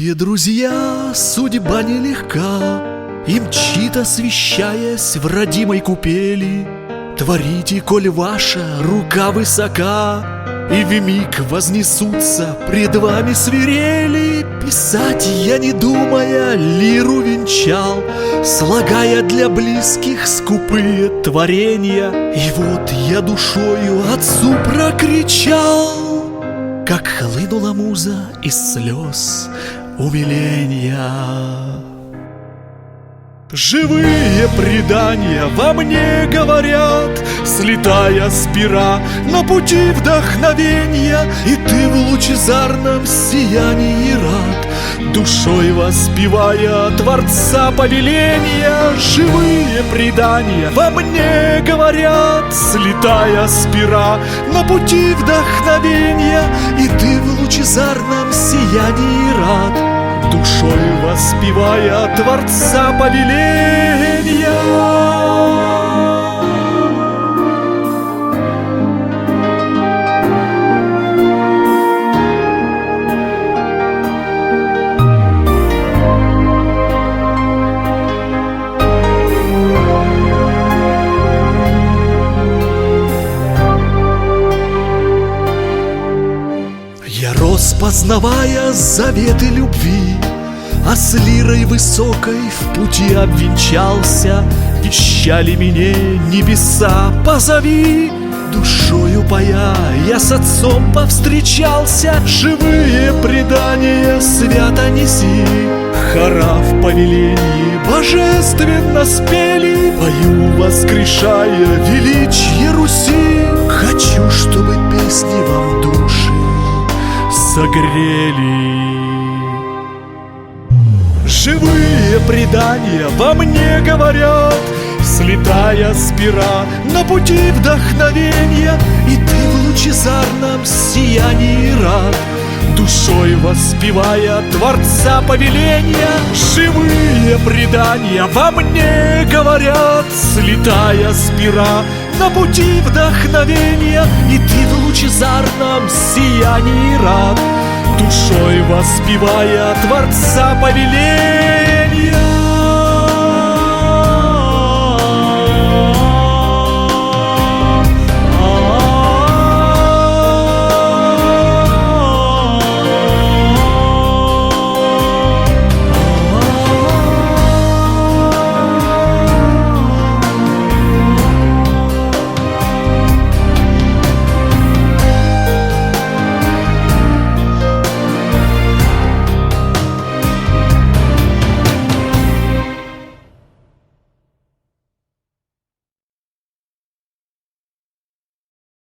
Дорогие друзья, судьба нелегка, и мчит, освещаясь в родимой купели. Творите, коль ваша рука высока, и вмиг вознесутся пред вами свирели. Писать я, не думая, лиру венчал, слагая для близких скупые творения. И вот я душою отцу прокричал, как хлынула муза из слез умиления. Живые предания во мне говорят, слетая с пера на пути вдохновения. И ты в лучезарном сиянии рад, душой воспевая Творца повеления. Живые предания во мне говорят, слетая с пера на пути вдохновения. И ты в лучезарном сиянии рад, душой воспевая Творца повеления. Я рос, познавая заветы любви, а с лирой высокой в пути обвенчался. Вещали мне небеса, позови. Душою поя я с отцом повстречался. Живые предания свято неси, хора в повелении божественно спели. Пою, воскрешая величье Руси, хочу, чтобы песни вам души согрели. Живые предания во мне говорят, слетая с пера на пути вдохновения. И ты в лучезарном сиянии рад, душой воспевая Творца повеления. Живые предания во мне говорят, слетая с пера на пути вдохновения. И ты в лучезарном сиянии рад, душой воспевая Творца повеления.